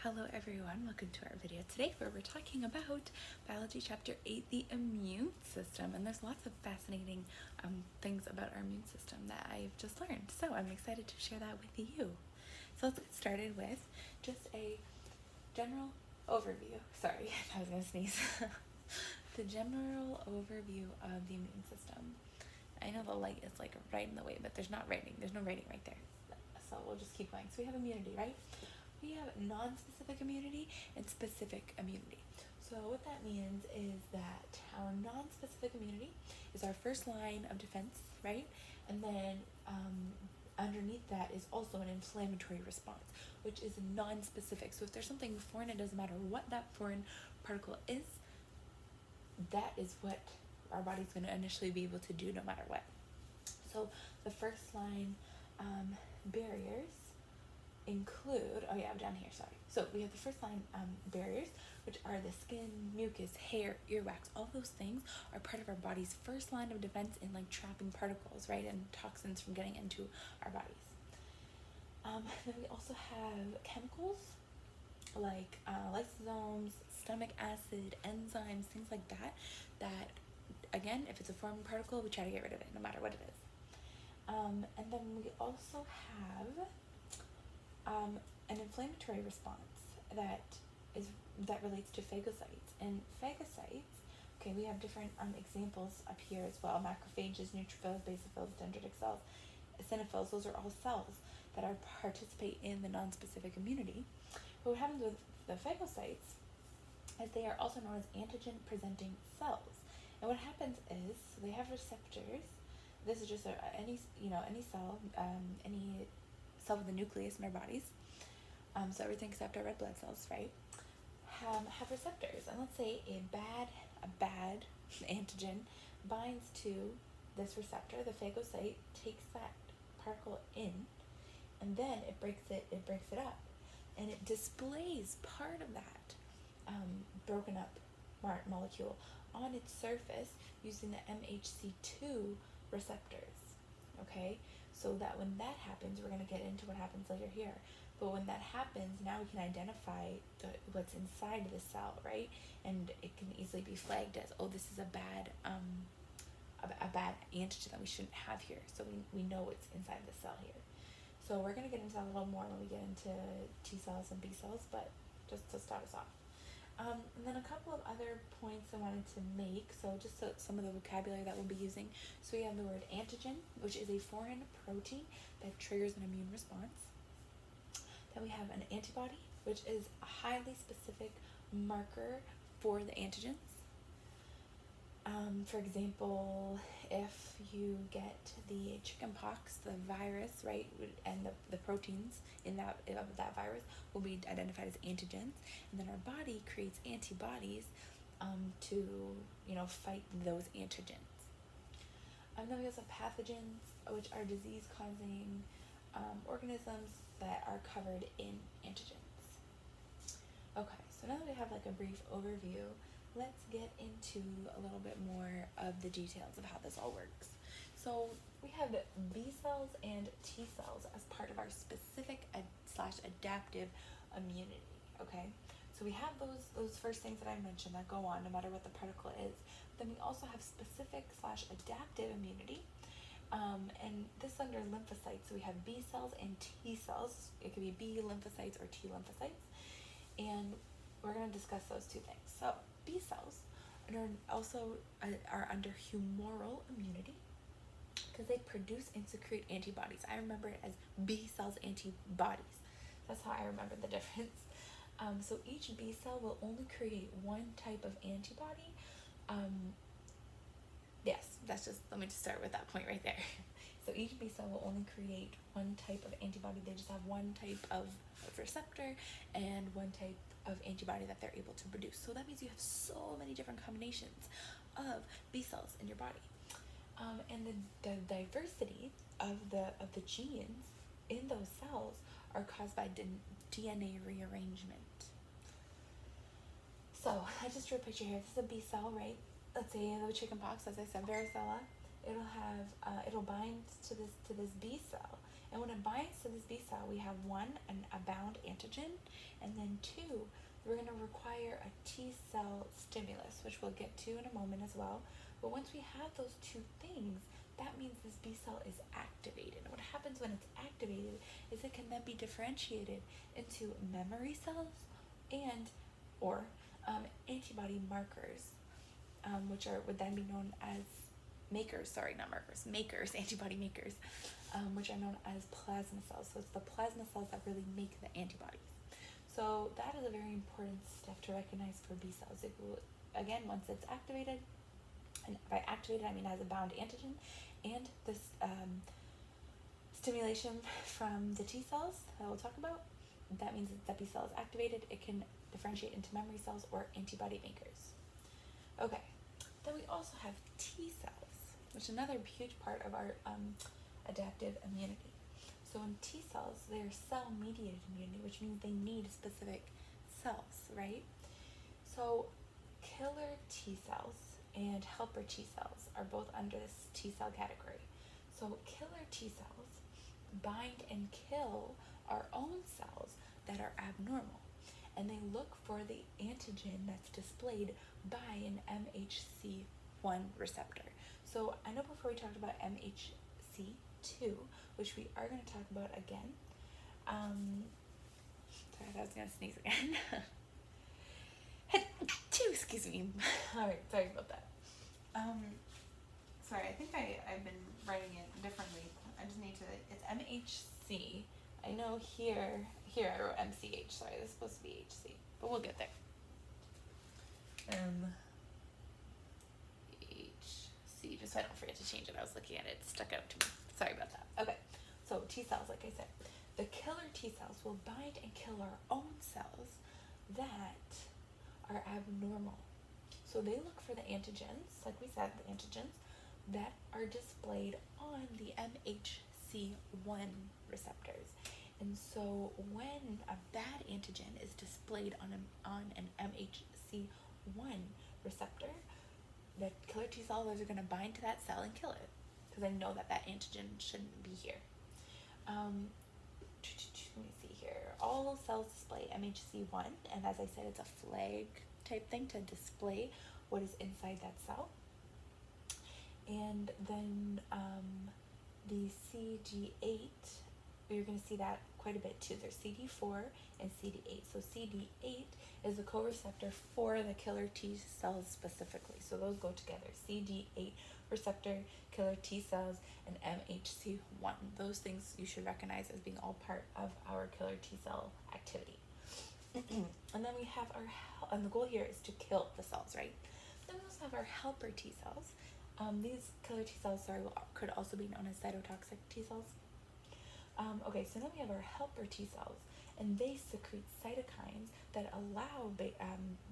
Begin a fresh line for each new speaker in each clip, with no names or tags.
Hello everyone, welcome to our video today where we're talking about Biology Chapter 8, the immune system. And there's lots of fascinating things about our immune system that I've just learned. So I'm excited to share that with you. So let's get started with just a general overview. Sorry, I was going to sneeze. The general overview of the immune system. I know the light is like right in the way, but there's no writing right there. So we'll just keep going. So we have immunity, right? We have non-specific immunity and specific immunity. So what that means is that our non-specific immunity is our first line of defense, right? And then underneath that is also an inflammatory response, which is non-specific. So if there's something foreign, it doesn't matter what that foreign particle is, that is what our body's going to initially be able to do no matter what. So the first line barriers include, down here, sorry. So we have the first line barriers, which are the skin, mucus, hair, earwax. All those things are part of our body's first line of defense in like trapping particles, right, and toxins from getting into our bodies. Then we also have chemicals like lysosomes, stomach acid, enzymes, things like that, that again, if it's a foreign particle, we try to get rid of it no matter what it is. And then we also have an inflammatory response that relates to phagocytes. And phagocytes, okay, we have different examples up here as well: macrophages, neutrophils, basophils, dendritic cells, eosinophils. Those are all cells that participate in the non-specific immunity. But what happens with the phagocytes is they are also known as antigen-presenting cells. And what happens is they have receptors. This is just any cell, any cell with a nucleus in our bodies, so everything except our red blood cells, right, have receptors. And let's say a bad antigen binds to this receptor. The phagocyte takes that particle in, and then it breaks it up, and it displays part of that broken up molecule on its surface using the MHC2 receptors. Okay, so that when that happens, we're going to get into what happens later here, but when that happens, now we can identify what's inside of the cell, right? And it can easily be flagged as, oh, this is a bad antigen that we shouldn't have here. So we know what's inside the cell here. So we're going to get into that a little more when we get into T cells and B cells, but just to start us off. And then a couple of other points I wanted to make, so just some of the vocabulary that we'll be using. So we have the word antigen, which is a foreign protein that triggers an immune response. Then we have an antibody, which is a highly specific marker for the antigens. For example, if you get the chickenpox, the virus, right, and the proteins in that virus will be identified as antigens, and then our body creates antibodies to fight those antigens. And then we also have pathogens, which are disease-causing organisms that are covered in antigens. Okay, so now that we have like a brief overview, let's get into a little bit more of the details of how this all works. So we have B cells and T cells as part of our specific / adaptive immunity, okay? So we have those first things that I mentioned that go on no matter what the particle is. Then we also have specific / adaptive immunity, and this under lymphocytes. So we have B cells and T cells. It could be B lymphocytes or T lymphocytes, and we're going to discuss those two things. So B cells are under humoral immunity because they produce and secrete antibodies. I remember it as B cells antibodies. That's how I remember the difference. So each B cell will only create one type of antibody. Let me just start with that point right there. So each B cell will only create one type of antibody. They just have one type of receptor and one type of antibody that they're able to produce. So that means you have so many different combinations of B cells in your body. And the diversity of the genes in those cells are caused by DNA rearrangement. So I just drew a picture here. This is a B cell, right? Let's say the chickenpox, as I said, varicella. It'll bind to this B cell, And when it binds to this B cell, we have one, a bound antigen, and then two, we're going to require a T cell stimulus, which we'll get to in a moment as well. But once we have those two things, that means this B cell is activated. And what happens when it's activated is it can then be differentiated into memory cells and or antibody markers, which would then be known as makers, antibody makers, which are known as plasma cells. So it's the plasma cells that really make the antibodies. So that is a very important step to recognize for B cells. It will, again, once it's activated, and by activated I mean as a bound antigen, and this stimulation from the T cells that we'll talk about, that means that B cell is activated. It can differentiate into memory cells or antibody makers. Okay, then we also have T cells, which is another huge part of our adaptive immunity. So in T cells, they're cell-mediated immunity, which means they need specific cells, right? So killer T cells and helper T cells are both under this T cell category. So killer T cells bind and kill our own cells that are abnormal, and they look for the antigen that's displayed by an MHC1 receptor. So I know before we talked about MHC2, which we are going to talk about again. Sorry, I was going to sneeze again. Excuse me. Alright, sorry about that. Sorry, I think I've been writing it differently. I just need to, it's MHC. I know here I wrote MCH. Sorry, this is supposed to be HC, but we'll get there. HC, just so I don't forget to change it. I was looking at it, stuck out to me. Sorry about that. Okay, so T cells, like I said, the killer T cells will bind and kill our own cells that are abnormal. So they look for the antigens, like we said, the antigens that are displayed on the MHC1 receptors. And so when a bad antigen is displayed on an MHC1 receptor, the killer T cells are going to bind to that cell and kill it, because they know that antigen shouldn't be here. Let me see here. All cells display MHC1, and as I said, it's a flag type thing to display what is inside that cell. And then the CD8, you're going to see that quite a bit too. There's CD4 and CD8. So CD8 is the co-receptor for the killer T cells specifically. So those go together. CD8 receptor, killer T cells, and MHC1. Those things you should recognize as being all part of our killer T cell activity. And then we have and the goal here is to kill the cells, right? Then we also have our helper T cells. These killer T cells, could also be known as cytotoxic T cells. Okay, so then we have our helper T cells, and they secrete cytokines that allow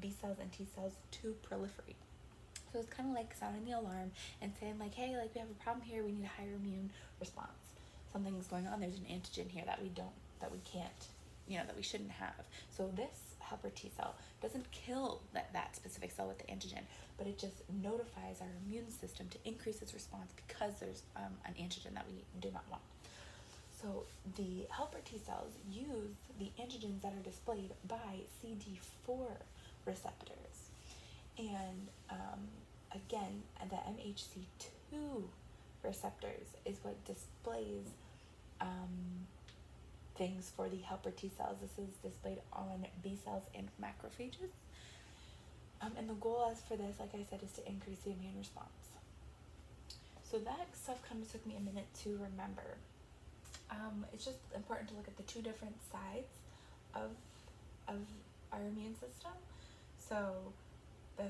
B cells and T cells to proliferate. So it's kind of like sounding the alarm and saying like, hey, like we have a problem here, we need a higher immune response. Something's going on, there's an antigen here that we can't, that we shouldn't have. So this helper T cell doesn't kill that specific cell with the antigen, but it just notifies our immune system to increase its response because there's an antigen that we do not want. So the helper T cells use the antigens that are displayed by CD4 receptors. And again, the MHC2 receptors is what displays things for the helper T cells. This is displayed on B cells and macrophages. And the goal as for this, like I said, is to increase the immune response. So that stuff kind of took me a minute to remember. It's just important to look at the two different sides of our immune system. So the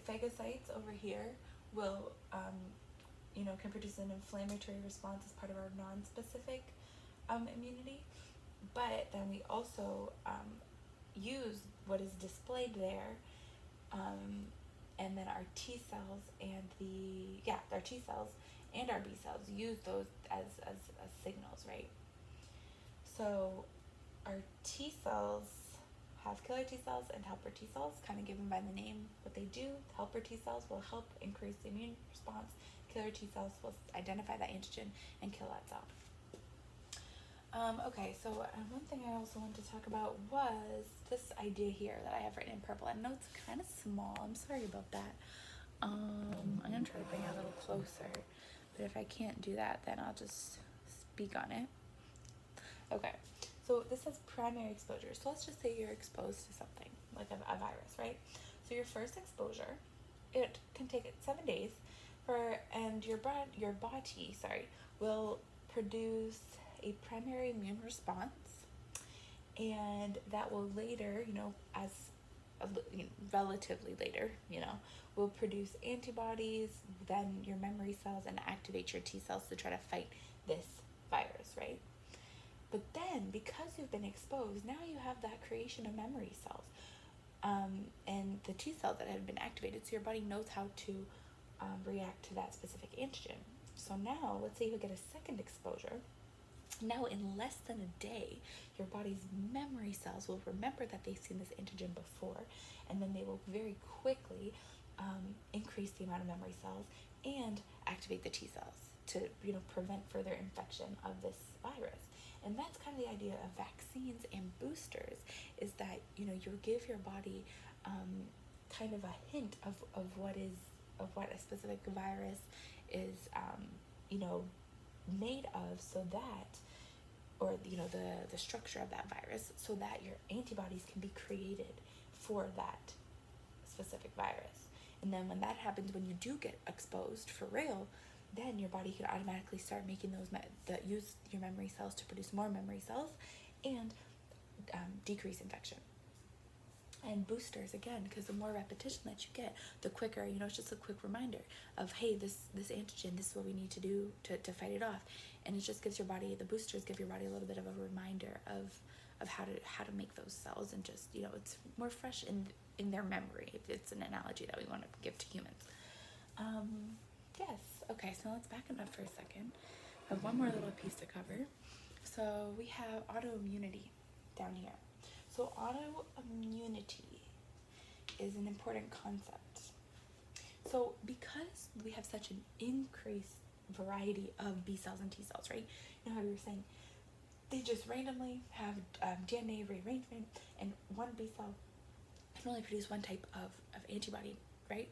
phagocytes over here will, can produce an inflammatory response as part of our non-specific immunity. But then we also use what is displayed there, and then our T cells and our T cells and our B cells use those as signals, right? So our T cells have killer T cells and helper T cells, kind of given by the name what they do. Helper T cells will help increase the immune response. Killer T cells will identify that antigen and kill that cell. Okay, so one thing I also wanted to talk about was this idea here that I have written in purple. I know it's kind of small. I'm sorry about that. I'm gonna try to bring it a little closer, but if I can't do that, then I'll just speak on it. Okay, so this says primary exposure. So let's just say you're exposed to something like a virus, right? So your first exposure, it can take 7 days and your body, will produce a primary immune response, and that will later, as relatively later, will produce antibodies, then your memory cells, and activate your T cells to try to fight this virus, right? But then, because you've been exposed, now you have that creation of memory cells, and the T cells that have been activated, so your body knows how to react to that specific antigen. So now, let's say you get a second exposure. Now, in less than a day, your body's memory cells will remember that they've seen this antigen before, and then they will very quickly increase the amount of memory cells and activate the T cells to prevent further infection of this virus. And that's kind of the idea of vaccines and boosters, is that you give your body kind of a hint of what a specific virus is made of, so that, or the structure of that virus, so that your antibodies can be created for that specific virus. And then when that happens, when you do get exposed for real, then your body can automatically start making use your memory cells to produce more memory cells and decrease infection. And boosters, again, because the more repetition that you get, the quicker, it's just a quick reminder of, hey, this antigen, this is what we need to do to fight it off. And it just gives your body, the boosters give your body a little bit of a reminder of how to make those cells, and just, it's more fresh in their memory, if it's an analogy that we want to give to humans. Yes, okay, so let's back it up for a second. I have one more little piece to cover. So we have autoimmunity down here. So autoimmunity is an important concept. So because we have such an increased variety of B cells and T cells, right? You know how we were saying, they just randomly have DNA rearrangement, and one B cell can only produce one type of antibody, right?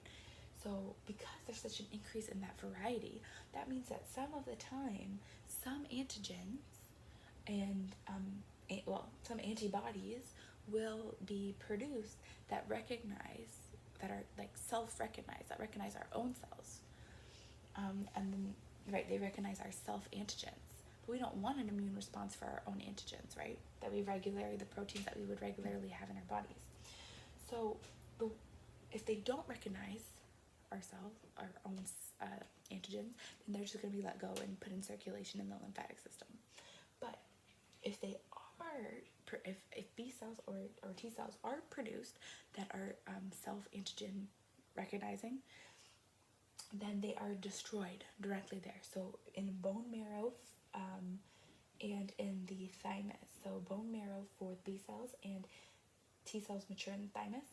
So because there's such an increase in that variety, that means that some of the time, some antigens and some antibodies will be produced that are like self-recognize, that recognize our own cells, and then they recognize our self-antigens. But we don't want an immune response for our own antigens, right? The proteins that we would regularly have in our bodies. So if they don't recognize ourselves, our own antigens, then they're just going to be let go and put in circulation in the lymphatic system. But if they are, if B cells or T cells are produced that are self-antigen recognizing, then they are destroyed directly there. So in bone marrow and in the thymus. So bone marrow for B cells and T cells mature in the thymus.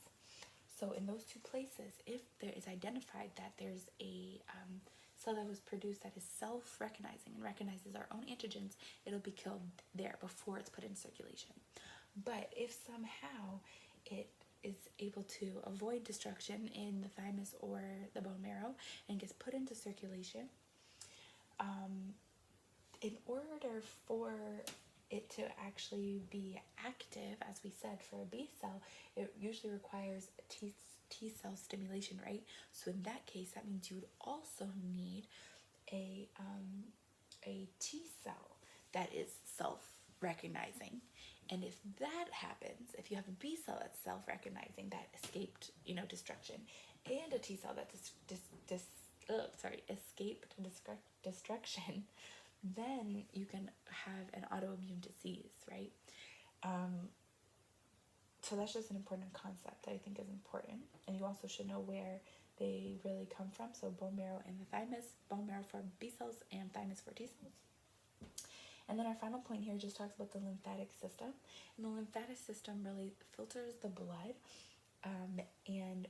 So in those two places, if there is identified that there's a cell that was produced that is self-recognizing and recognizes our own antigens, it'll be killed there before it's put in circulation. But if somehow it is able to avoid destruction in the thymus or the bone marrow and gets put into circulation, in order for it to actually be active, as we said, for a B cell, it usually requires T cell stimulation, right? So in that case, that means you would also need a T cell that is self-recognizing. And if that happens, if you have a B cell that's self-recognizing, that escaped, destruction, and a T cell that escaped destruction, then you can have an autoimmune disease, right? So that's just an important concept that I think is important. And you also should know where they really come from. So bone marrow and the thymus, bone marrow for B cells and thymus for T cells. And then our final point here just talks about the lymphatic system. And the lymphatic system really filters the blood. And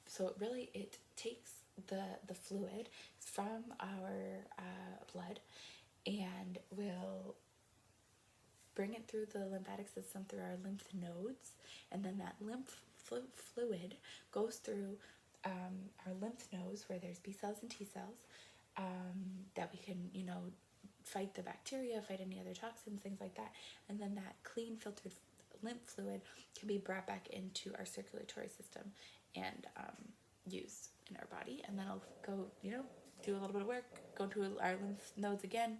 so it takes the fluid from our blood and will bring it through the lymphatic system, through our lymph nodes, and then that lymph fluid goes through our lymph nodes where there's B cells and T cells, that we can, fight the bacteria, fight any other toxins, things like that. And then that clean filtered lymph fluid can be brought back into our circulatory system and used in our body. And then I'll go, do a little bit of work, go to our lymph nodes again,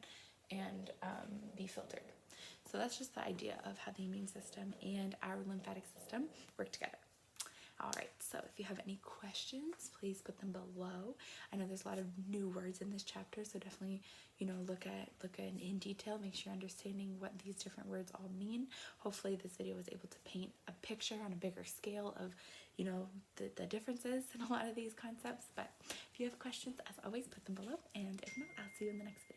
and be filtered. So that's just the idea of how the immune system and our lymphatic system work together. All right, so if you have any questions, please put them below. I know there's a lot of new words in this chapter, so definitely, look in detail, make sure you're understanding what these different words all mean. Hopefully this video was able to paint a picture on a bigger scale of, the differences in a lot of these concepts. But if you have questions, as always, put them below, and if not, I'll see you in the next video.